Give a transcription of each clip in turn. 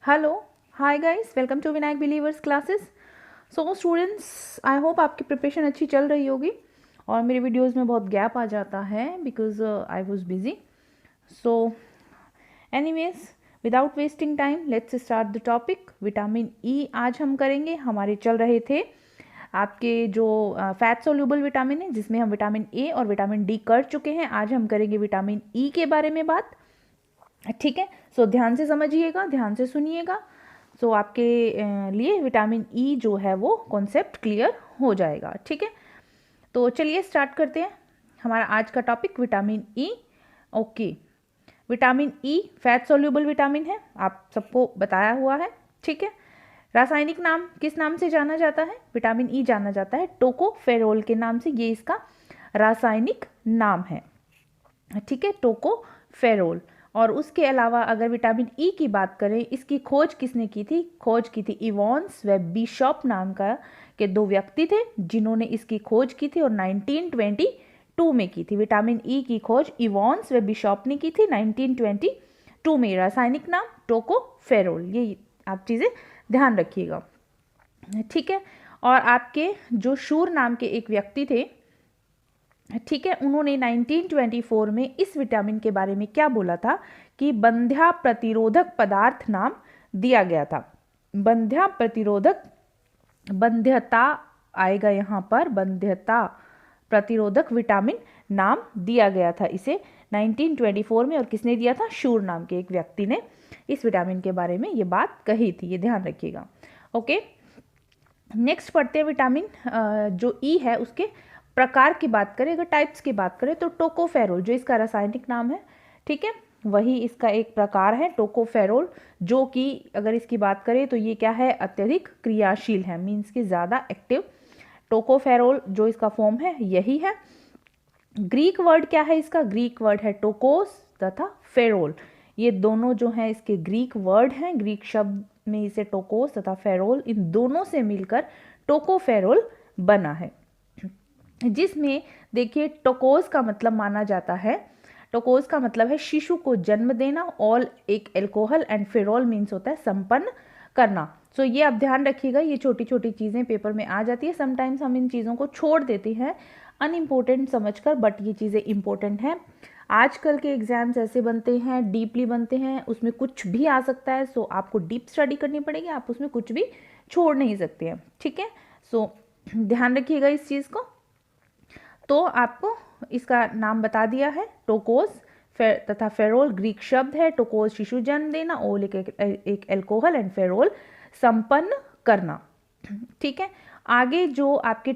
Hello, hi guys, welcome to Vinayak Believers Classes. So students, I hope आपकी preparation अच्छी चल रही होगी और मेरे वीडियोस में बहुत गैप आ जाता है because I was busy. So anyways, without wasting time let's start the topic. Vitamin E आज हम करेंगे। हमारे चल रहे थे आपके जो फैट सोल्यूबल विटामिन है, जिसमें हम विटामिन ए और विटामिन डी कर चुके हैं। आज हम करेंगे विटामिन ई के बारे में बात। ठीक है, सो ध्यान से समझिएगा, ध्यान से सुनिएगा। सो आपके लिए विटामिन ई जो है वो कॉन्सेप्ट क्लियर हो जाएगा। ठीक है, तो चलिए स्टार्ट करते हैं हमारा आज का topic vitamin E. Okay, vitamin E fat soluble vitamin है, आप सबको बताया हुआ है। ठीक है, रासायनिक नाम किस नाम से जाना जाता है? विटामिन ई जाना जाता है टोकोफेरोल के नाम से, ये इसका रासायनिक नाम है। ठीक है, टोकोफेरोल। और उसके अलावा अगर विटामिन ई की बात करें, इसकी खोज किसने की थी? खोज की थी इवॉन्स व बिशॉप नाम का के दो व्यक्ति थे जिन्होंने इसकी खोज की थी और 1922 में की थी। विटामिन ई की खोज इवॉन्स व बिशॉप ने की थी 1922 में। रासायनिक नाम टोकोफेरोल। ये आप चीज़ें ध्यान रखिएगा। ठीक है, और आपके जो शूर नाम के एक व्यक्ति थे, ठीक है, उन्होंने 1924 में इस विटामिन के बारे में क्या बोला था कि बंध्या प्रतिरोधक पदार्थ नाम दिया गया था। बंध्या प्रतिरोधक, बंध्यता आएगा यहाँ पर, बंध्यता प्रतिरोधक विटामिन नाम दिया गया था इसे 1924 में। और किसने दिया था? शूर नाम के एक व्यक्ति ने इस विटामिन के बारे में ये बात कही थी, ये ध्यान रखिएगा। ओके, नेक्स्ट पढ़ते हैं विटामिन जो ई है उसके प्रकार की बात करें, अगर टाइप्स की बात करें तो टोकोफेरोल जो इसका रासायनिक नाम है, ठीक है, वही इसका एक प्रकार है टोकोफेरोल, जो कि अगर इसकी बात करें तो ये क्या है? अत्यधिक क्रियाशील है, मीन्स कि ज़्यादा एक्टिव। टोकोफेरोल जो इसका फॉर्म है यही है। ग्रीक वर्ड क्या है इसका? ग्रीक वर्ड है टोकोस तथा फेरोल। ये दोनों जो हैं इसके ग्रीक वर्ड हैं। ग्रीक शब्द में इसे टोकोस तथा फेरोल, इन दोनों से मिलकर टोकोफेरोल बना है, जिसमें देखिए टोकोस का मतलब माना जाता है, टोकोस का मतलब है शिशु को जन्म देना। ऑल एक एल्कोहल एंड फेरोल मीन्स होता है संपन्न करना। सो ये आप ध्यान रखिएगा, ये छोटी छोटी चीज़ें पेपर में आ जाती है। समटाइम्स हम इन चीज़ों को छोड़ देते हैं अनइम्पोर्टेंट समझकर, बट ये चीज़ें इंपॉर्टेंट हैं। आजकल के एग्जाम्स ऐसे बनते हैं, डीपली बनते हैं, उसमें कुछ भी आ सकता है। सो आपको डीप स्टडी करनी पड़ेगी, आप उसमें कुछ भी छोड़ नहीं सकते हैं। ठीक है, सो ध्यान रखिएगा इस चीज़ को। तो आपको इसका नाम बता दिया है, टोकोस तथा फेरोल ग्रीक शब्द है। टोकोस शिशु जन्म देना, ओल एक एल्कोहल एंड फेरोल संपन्न करना। ठीक है, आगे जो आपके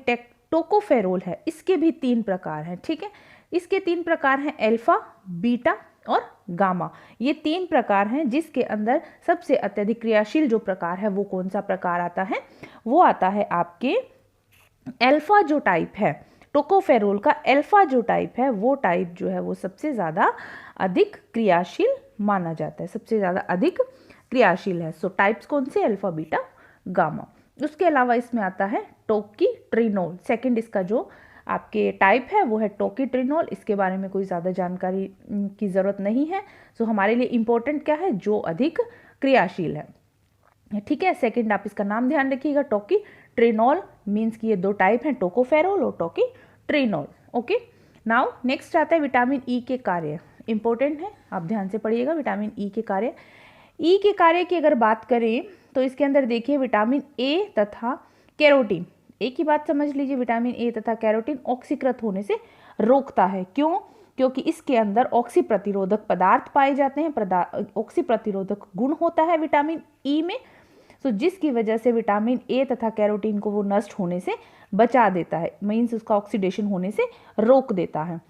टोकोफेरोल है इसके भी 3 प्रकार हैं। ठीक है, इसके 3 प्रकार हैं, अल्फा, बीटा और गामा। ये 3 प्रकार हैं, जिसके अंदर सबसे अत्यधिक क्रियाशील जो प्रकार है वो कौन सा प्रकार आता है? वो आता है आपके अल्फा जो टाइप है टोकोफेरोल का। अल्फा जो टाइप है वो टाइप जो है वो सबसे ज़्यादा अधिक क्रियाशील माना जाता है, सबसे ज़्यादा अधिक क्रियाशील है। सो टाइप्स कौन से? Alpha, beta, gamma. उसके अलावा इसमें आता है टोकीट्रिनोल। सेकंड इसका जो आपके टाइप है वो है टोकीट्रिनोल। इसके बारे में कोई ज़्यादा जानकारी की ज़रूरत नहीं है। सो हमारे लिए इम्पोर्टेंट क्या है? जो अधिक क्रियाशील है। ठीक है, सेकंड आप इसका नाम ध्यान रखिएगा, टोकीट्रिनोल मीन्स कि ये 2 टाइप हैं, टोकोफेरोल और टोकीट्रिनोल। ओके, नाउ नेक्स्ट आता है विटामिन ई के कार्य। इंपॉर्टेंट है, आप ध्यान से पढ़िएगा विटामिन ई के कार्य। ई के कार्य की अगर बात करें तो इसके अंदर देखिए विटामिन ए तथा कैरोटीन, एक ही बात समझ लीजिए, विटामिन ए तथा कैरोटीन ऑक्सीकृत होने से रोकता है। क्यों? क्योंकि इसके अंदर ऑक्सी प्रतिरोधक पदार्थ पाए जाते हैं, ऑक्सी प्रतिरोधक गुण होता है विटामिन ई में। सो जिसकी वजह से विटामिन ए तथा कैरोटीन को वो नष्ट होने से बचा देता है, मीन्स उसका ऑक्सीडेशन होने से रोक देता है।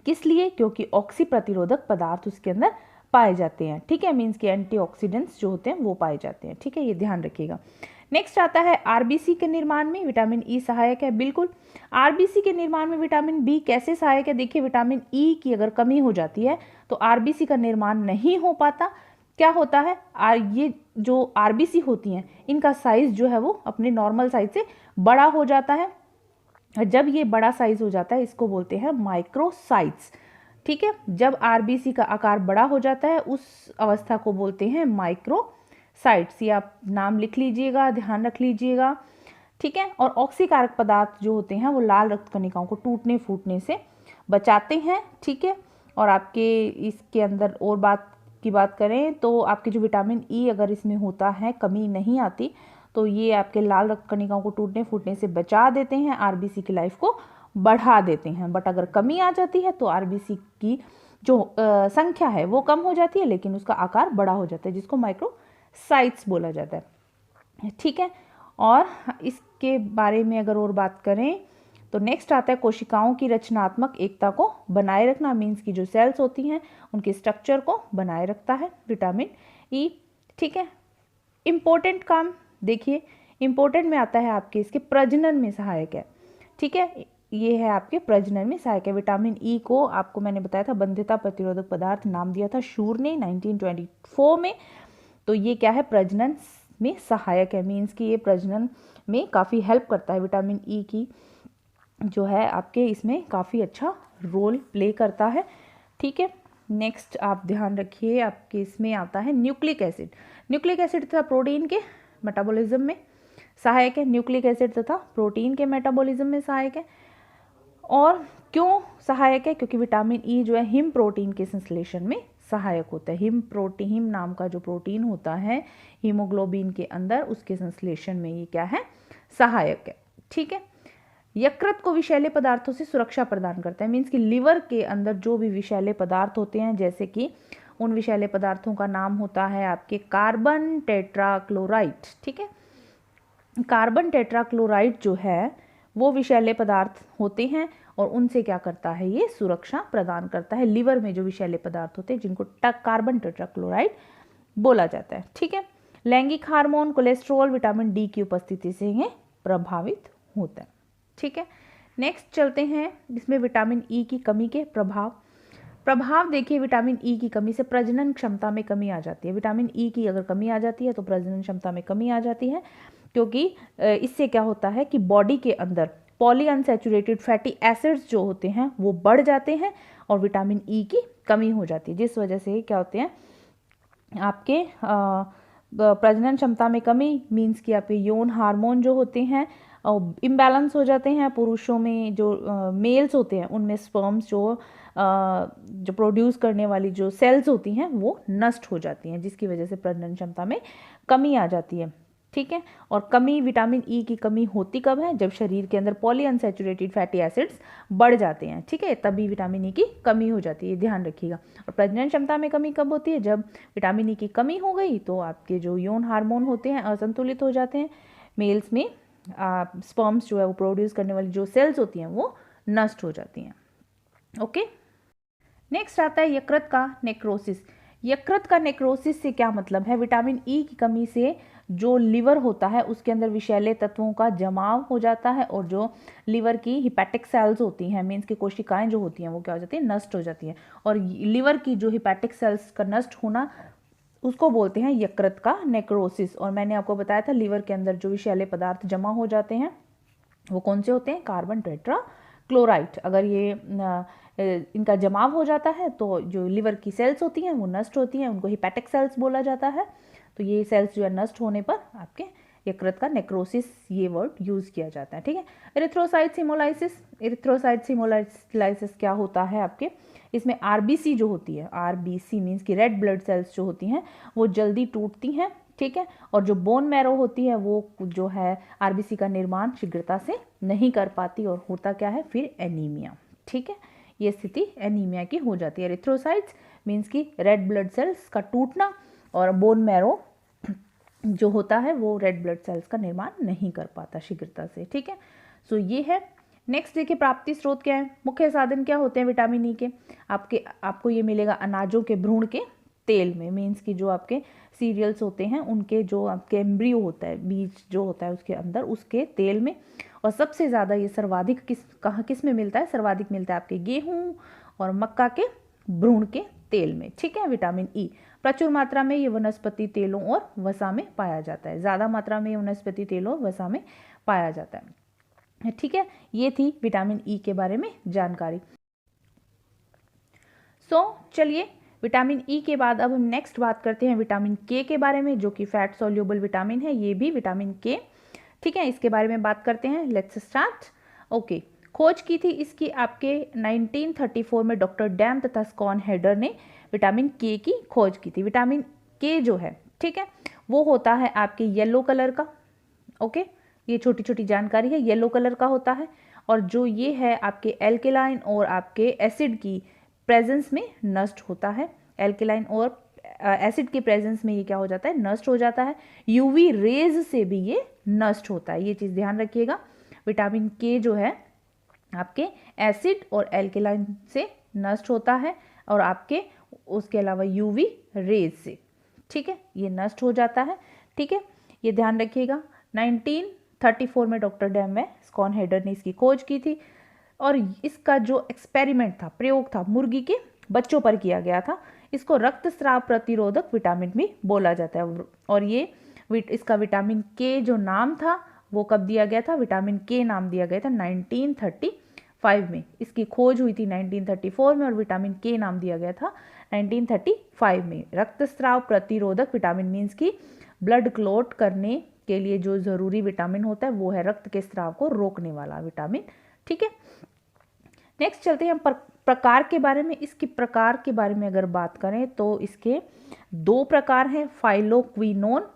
किस लिए? क्योंकि ऑक्सी प्रतिरोधक पदार्थ उसके अंदर पाए जाते हैं। ठीक है, मीन्स कि एंटीऑक्सीडेंट्स जो होते हैं वो पाए जाते हैं। ठीक है, ये ध्यान रखिएगा। नेक्स्ट आता है आरबीसी के निर्माण में विटामिन ई सहायक है। बिल्कुल, आरबीसी के निर्माण में विटामिन बी कैसे सहायक है? देखिए, विटामिन ई की अगर कमी हो जाती है तो आरबीसी का निर्माण नहीं हो पाता। क्या होता है? ये जो आरबीसी होती हैं इनका साइज जो है वो अपने नॉर्मल साइज से बड़ा हो जाता है। जब ये बड़ा साइज हो जाता है इसको बोलते हैं माइक्रोसाइट्स। ठीक है, जब आरबीसी का आकार बड़ा हो जाता है उस अवस्था को बोलते हैं माइक्रो साइट्स, ये आप नाम लिख लीजिएगा, ध्यान रख लीजिएगा, ठीक है। और ऑक्सीकारक पदार्थ जो होते हैं वो लाल रक्त कणिकाओं को टूटने फूटने से बचाते हैं, ठीक है। और आपके इसके अंदर और बात करें तो आपके जो विटामिन ई अगर इसमें होता है, कमी नहीं आती, तो ये आपके लाल रक्त कणिकाओं को टूटने फूटने से बचा देते हैं, आरबीसी की लाइफ को बढ़ा देते हैं। बट अगर कमी आ जाती है तो आरबीसी की जो संख्या है वो कम हो जाती है, लेकिन उसका आकार बड़ा हो जाता है, जिसको माइक्रोसाइट्स बोला जाता है, ठीक है। और इसके बारे में अगर और बात करें तो नेक्स्ट आता है कोशिकाओं की रचनात्मक एकता को बनाए रखना, मीन्स की जो सेल्स होती हैं उनके स्ट्रक्चर को बनाए रखता है विटामिन ई, ठीक है। इम्पोर्टेंट काम देखिए, इम्पोर्टेंट में आता है आपके इसके प्रजनन में सहायक है, ठीक है। ये है आपके प्रजनन में सहायक है। विटामिन ई को आपको मैंने बताया था बंध्यता प्रतिरोधक पदार्थ नाम दिया था शूर ने 1924 में। तो ये क्या है, प्रजनन में सहायक है, मीन्स कि ये प्रजनन में काफ़ी हेल्प करता है। विटामिन ई की जो है आपके इसमें काफ़ी अच्छा रोल प्ले करता है, ठीक है। नेक्स्ट आप ध्यान रखिए, आपके इसमें आता है न्यूक्लिक एसिड। न्यूक्लिक एसिड तथा प्रोटीन के मेटाबॉलिज्म में सहायक है, न्यूक्लिक एसिड तथा प्रोटीन के मेटाबॉलिज्म में सहायक है। और क्यों सहायक है, क्योंकि विटामिन ई जो है हिम प्रोटीन के संश्लेषण में सहायक होता है। हिम नाम का जो प्रोटीन होता है हीमोग्लोबिन के अंदर, उसके संश्लेषण में ये क्या है, सहायक है, ठीक है। यकृत को विषैले पदार्थों से सुरक्षा प्रदान करता है, मीन्स कि लिवर के अंदर जो भी विषैले पदार्थ होते हैं, जैसे कि उन विषैले पदार्थों का नाम होता है आपके कार्बन टेट्राक्लोराइड, ठीक है। कार्बन टेट्राक्लोराइड जो है वो विषैले पदार्थ होते हैं और उनसे क्या करता है, ये सुरक्षा प्रदान करता है लिवर में जो विषैले पदार्थ होते हैं, जिनको कार्बन टेट्राक्लोराइड बोला जाता है, ठीक है। लैंगिक हार्मोन, कोलेस्ट्रॉल, विटामिन डी की उपस्थिति से ये प्रभावित होता है, ठीक है। नेक्स्ट चलते हैं, इसमें विटामिन ई की कमी के प्रभाव देखिए। विटामिन ई की कमी से प्रजनन क्षमता में कमी आ जाती है। विटामिन ई की अगर कमी आ जाती है तो प्रजनन क्षमता में कमी आ जाती है, क्योंकि इससे क्या होता है कि बॉडी के अंदर पॉली अनसैचुरेटेड फैटी एसिड्स जो होते हैं वो बढ़ जाते हैं और विटामिन ई की कमी हो जाती है, जिस वजह से क्या होते हैं आपके प्रजनन क्षमता में कमी, मीन्स कि आपके यौन हार्मोन जो होते हैं इम्बैलेंस हो जाते हैं। पुरुषों में जो मेल्स होते हैं उनमें स्पर्म्स जो प्रोड्यूस करने वाली जो सेल्स होती हैं वो नष्ट हो जाती हैं, जिसकी वजह से प्रजनन क्षमता में कमी आ जाती है, ठीक है। और कमी विटामिन ई की कमी होती कब है, जब शरीर के अंदर पॉली अनसैचुरेटेड फैटी एसिड्स बढ़ जाते हैं, ठीक है, तभी विटामिन ई की कमी हो जाती है, ध्यान रखिएगा। और प्रजनन क्षमता में कमी कब होती है, जब विटामिन ई की कमी हो गई तो आपके जो यौन हार्मोन होते हैं असंतुलित हो जाते हैं, मेल्स में स्पर्म्स जो है वो प्रोड्यूस करने वाली जो सेल्स होती हैं वो नष्ट हो जाती हैं, ओके। नेक्स्ट आता है यकृत का नेक्रोसिस। यकृत का नेक्रोसिस से क्या मतलब है, विटामिन ई की कमी से जो लिवर होता है उसके अंदर विषैले तत्वों का जमाव हो जाता है और जो लिवर की हिपैटिक सेल्स होती हैं, मीन्स की कोशिकाएं जो होती हैं वो क्या हो जाती है, नष्ट हो जाती हैं। और लिवर की जो हिपैटिक सेल्स का नष्ट होना उसको बोलते हैं यकृत का नेक्रोसिस। और मैंने आपको बताया था लिवर के अंदर जो विषैले पदार्थ जमा हो जाते हैं वो कौन से होते हैं, कार्बन टेट्राक्लोराइड। अगर ये इनका जमाव हो जाता है तो जो लिवर की सेल्स होती हैं वो नष्ट होती हैं, उनको हिपैटिक सेल्स बोला जाता है। तो ये सेल्स जो है नष्ट होने पर आपके यकृत का नेक्रोसिस ये वर्ड यूज़ किया जाता है, ठीक है। Erythrocytes haemolysis. एरिथ्रोसाइट्स हिमोलाइसिस क्या होता है आपके, इसमें आरबीसी जो होती है, आरबीसी मीन्स की रेड ब्लड सेल्स जो होती हैं वो जल्दी टूटती हैं, ठीक है। और जो बोन मैरो होती है वो जो है आरबीसी का निर्माण शीघ्रता से नहीं कर पाती और होता क्या है फिर एनीमिया, ठीक है। ये स्थिति एनीमिया की हो जाती है। एरिथ्रोसाइट्स मीन्स की रेड ब्लड सेल्स का टूटना और बोन मैरो जो होता है वो रेड ब्लड सेल्स का निर्माण नहीं कर पाता शीघ्रता से, ठीक है। सो ये है। नेक्स्ट देखिए प्राप्ति स्रोत क्या है, मुख्य साधन क्या होते हैं विटामिन ई के, आपको ये मिलेगा अनाजों के भ्रूण के तेल में, मीन्स की जो आपके सीरियल्स होते हैं उनके जो आपके एम्ब्रियो होता है, बीज जो होता है उसके अंदर उसके तेल में। और सबसे ज़्यादा ये सर्वाधिक किस में मिलता है, सर्वाधिक मिलता है आपके गेहूँ और मक्का के भ्रूण के तेल में, ठीक है। विटामिन ई प्रचुर मात्रा में ये वनस्पति तेलों और वसा में पाया जाता है, ज़्यादा मात्रा में वनस्पति तेलों और वसा में पाया जाता है, ठीक है। ये थी विटामिन ई के बारे में जानकारी। सो चलिए विटामिन ई के बाद अब हम नेक्स्ट बात करते हैं विटामिन के बारे में, जो कि फैट सोल्यूबल विटामिन है, ये भी विटामिन के। ठीक है, इसके बारे में बात करते हैं। Let's start. ओके, खोज की थी इसकी आपके 1934 में डॉक्टर डैम तथा स्कॉन हेडर ने विटामिन के की खोज की थी। विटामिन के जो है, ठीक है, वो होता है आपके येलो कलर का। ओके, ये छोटी छोटी जानकारी है, येलो कलर का होता है। और जो ये है आपके एल्केलाइन और आपके एसिड की प्रेजेंस में नष्ट होता है। एल्केलाइन और एसिड की प्रेजेंस में ये क्या हो जाता है, नष्ट हो जाता है। यूवी रेज से भी ये नष्ट होता है, ये चीज़ ध्यान रखिएगा। विटामिन के जो है आपके एसिड और एल्केलाइन से नष्ट होता है और आपके उसके अलावा यूवी रेज से, ठीक है, ये नष्ट हो जाता है। ठीक है, ये ध्यान रखिएगा। 1934 में डॉक्टर डैम में स्कॉन हेडर ने इसकी खोज की थी और इसका जो एक्सपेरिमेंट था, प्रयोग था, मुर्गी के बच्चों पर किया गया था। इसको रक्तस्राव प्रतिरोधक विटामिन भी बोला जाता है। और ये इसका विटामिन के जो नाम था वो कब दिया गया था, विटामिन के नाम दिया गया था 1935 में। इसकी खोज हुई थी 1934 में और विटामिन के नाम दिया गया था 1935 में। रक्तस्राव प्रतिरोधक विटामिन मीन्स की ब्लड क्लॉट करने के लिए जो जरूरी विटामिन होता है वो है रक्त के स्राव को रोकने वाला विटामिन। ठीक है, नेक्स्ट चलते हैं हम प्रकार के बारे में। इसके प्रकार के बारे में अगर बात करें तो इसके 2 प्रकार हैं। फाइलोक्विनोन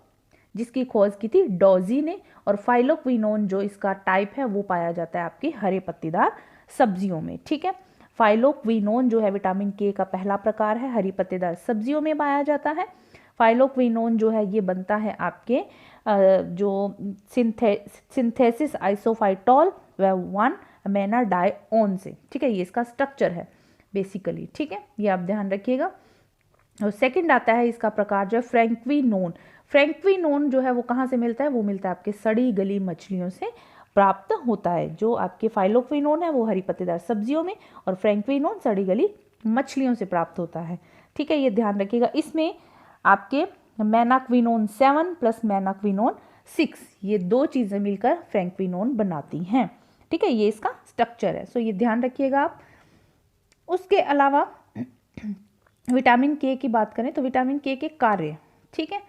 जिसकी खोज की थी डॉजी ने, और फाइलोक्विनोन जो इसका टाइप है वो पाया जाता है आपकी हरे पत्तेदार सब्जियों में। ठीक है, फाइलोक्विनोन जो है विटामिन के का पहला प्रकार है, हरी पत्तेदार सब्जियों में पाया जाता है। फाइलोक्विनोन जो है ये बनता है आपके जो सिंथेसिस आइसोफाइटोल व 1 अमीनो डाइओन से। ठीक है, ये इसका स्ट्रक्चर है बेसिकली। ठीक है, ये आप ध्यान रखिएगा। और सेकंड आता है इसका प्रकार जो है फ्रैंक्विनोन। फ्रैंक्विनोन जो है वो कहाँ से मिलता है, वो मिलता है आपके सड़ी गली मछलियों से प्राप्त होता है। जो आपके फाइलोक्विनोन है वो हरी पत्तेदार सब्जियों में और फ्रैंक्विनोन सड़ी गली मछलियों से प्राप्त होता है। ठीक है, ये ध्यान रखिएगा। इसमें आपके मैनाक्विनोन 7 प्लस मैनाक्विनोन 6 ये 2 चीज़ें मिलकर फ्रैंक्विनोन बनाती हैं। ठीक है, ये इसका स्ट्रक्चर है, सो ये ध्यान रखिएगा आप। उसके अलावा विटामिन के की बात करें तो विटामिन के कार्य, ठीक है,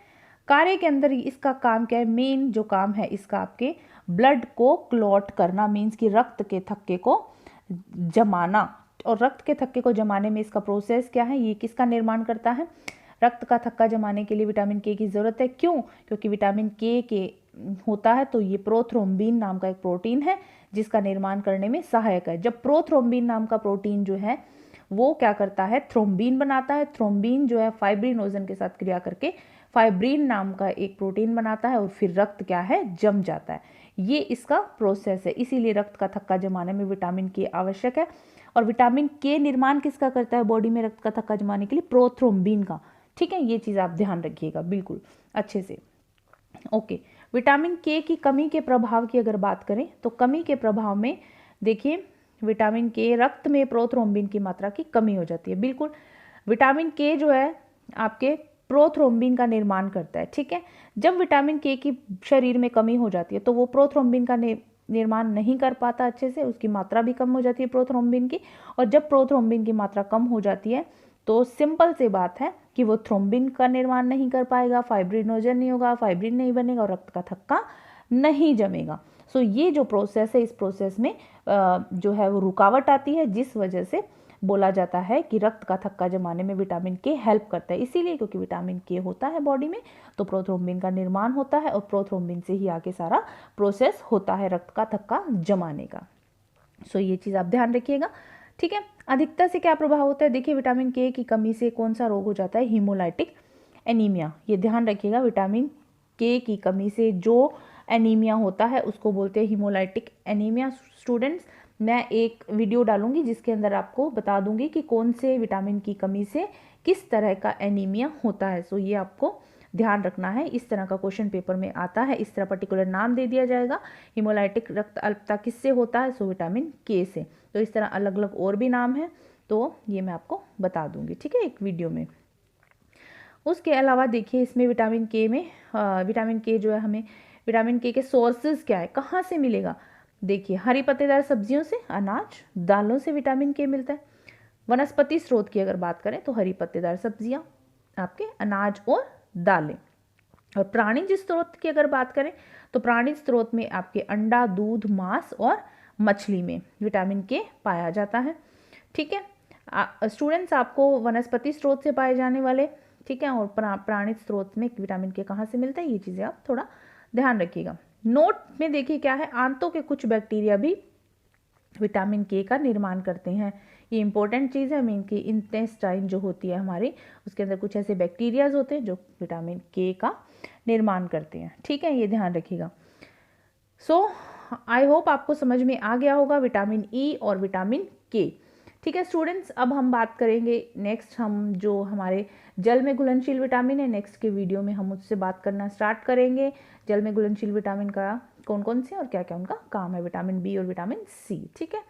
कार्य के अंदर इसका काम क्या है, मेन जो काम है इसका आपके ब्लड को क्लॉट करना, मीन्स कि रक्त के थक्के को जमाना। और रक्त के थक्के को जमाने में इसका प्रोसेस क्या है, ये किसका निर्माण करता है, रक्त का थक्का जमाने के लिए विटामिन के की ज़रूरत है। क्यों, क्योंकि विटामिन के होता है तो ये प्रोथ्रोम्बिन नाम का एक प्रोटीन है जिसका निर्माण करने में सहायक है। जब प्रोथ्रोम्बिन नाम का प्रोटीन जो है वो क्या करता है, थ्रोम्बिन बनाता है। थ्रोम्बिन जो है फाइब्रिनोजन के साथ क्रिया करके फाइब्रिन नाम का एक प्रोटीन बनाता है और फिर रक्त क्या है, जम जाता है। ये इसका प्रोसेस है, इसीलिए रक्त का थक्का जमाने में विटामिन के आवश्यक है। और विटामिन के निर्माण किसका करता है बॉडी में रक्त का थक्का जमाने के लिए, प्रोथ्रोम्बिन का। ठीक है, ये चीज़ आप ध्यान रखिएगा बिल्कुल अच्छे से। ओके, विटामिन के की कमी के प्रभाव की अगर बात करें तो कमी के प्रभाव में देखिए विटामिन के रक्त में प्रोथ्रोम्बिन की मात्रा की कमी हो जाती है। बिल्कुल, विटामिन के जो है आपके प्रोथ्रोम्बिन का निर्माण करता है। ठीक है, जब विटामिन के की शरीर में कमी हो जाती है तो वो प्रोथ्रोम्बिन का निर्माण नहीं कर पाता अच्छे से, उसकी मात्रा भी कम हो जाती है प्रोथ्रोम्बिन की। और जब प्रोथ्रोम्बिन की मात्रा कम हो जाती है तो सिंपल सी बात है कि वो थ्रोम्बिन का निर्माण नहीं कर पाएगा, फाइब्रिनोजन नहीं होगा, फाइब्रिन नहीं बनेगा और रक्त का थक्का नहीं जमेगा। सो ये जो प्रोसेस है, इस प्रोसेस में जो है वो रुकावट आती है, जिस वजह से बोला जाता है कि रक्त का थक्का जमाने में विटामिन के हेल्प करता है। इसीलिए क्योंकि विटामिन के होता है बॉडी में तो प्रोथ्रोम्बिन का निर्माण होता है और प्रोथ्रोम्बिन से ही आगे सारा प्रोसेस होता है रक्त का थक्का जमाने का। सो ये चीज़ आप ध्यान रखिएगा। ठीक है, अधिकता से क्या प्रभाव होता है, देखिए विटामिन के की कमी से कौन सा रोग हो जाता है, हीमोलाइटिक एनीमिया। ये ध्यान रखिएगा, विटामिन के की कमी से जो एनीमिया होता है उसको बोलते हैं हीमोलाइटिक एनीमिया। स्टूडेंट्स, मैं एक वीडियो डालूंगी जिसके अंदर आपको बता दूंगी कि कौन से विटामिन की कमी से किस तरह का एनीमिया होता है। सो ये आपको ध्यान रखना है, इस तरह का क्वेश्चन पेपर में आता है, इस तरह पर्टिकुलर नाम दे दिया जाएगा, हीमोलाइटिक रक्त अल्पता किससे होता है, सो विटामिन के से। तो इस तरह अलग अलग और भी नाम है, तो ये मैं आपको बता दूंगी, ठीक है, एक वीडियो में। उसके अलावा देखिए इसमें विटामिन के में विटामिन के जो है हमें विटामिन के सोर्सेज क्या है, कहाँ से मिलेगा, देखिए हरी पत्तेदार सब्जियों से, अनाज, दालों से विटामिन के मिलता है। वनस्पति स्रोत की अगर बात करें तो हरी पत्तेदार सब्जियां, आपके अनाज और दालें। और प्राणिज स्रोत की अगर बात करें तो प्राणिज स्रोत में आपके अंडा, दूध, मांस और मछली में विटामिन के पाया जाता है। ठीक है स्टूडेंट्स, आपको वनस्पति स्रोत से पाए जाने वाले, ठीक है, और प्राणिज स्रोत में विटामिन के कहाँ से मिलता है, ये चीज़ें आप थोड़ा ध्यान रखिएगा। नोट में देखिए क्या है, आंतों के कुछ बैक्टीरिया भी विटामिन के का निर्माण करते हैं। ये इंपॉर्टेंट चीज़ है। मीन की इंटेस्टाइन जो होती है हमारी, उसके अंदर कुछ ऐसे बैक्टीरियाज होते हैं जो विटामिन के का निर्माण करते हैं। ठीक है, ये ध्यान रखिएगा। सो आई होप आपको समझ में आ गया होगा विटामिन ई और विटामिन के। ठीक है स्टूडेंट्स, अब हम बात करेंगे नेक्स्ट, हम जो हमारे जल में घुलनशील विटामिन है, नेक्स्ट के वीडियो में हम उससे बात करना स्टार्ट करेंगे। जल में घुलनशील विटामिन का कौन कौन से और क्या क्या उनका काम है, विटामिन बी और विटामिन सी। ठीक है,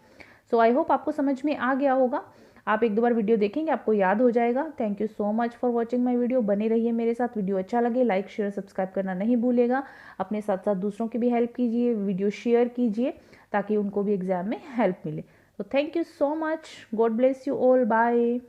सो आई होप आपको समझ में आ गया होगा। आप एक दो बार वीडियो देखेंगे, आपको याद हो जाएगा। Thank you so much for watching my video. बने रहिए मेरे साथ। वीडियो अच्छा लगे लाइक शेयर सब्सक्राइब करना नहीं भूलेगा। अपने साथ साथ दूसरों की भी हेल्प कीजिए, वीडियो शेयर कीजिए ताकि उनको भी एग्जाम में हेल्प मिले। तो thank you so much, God bless you all, bye.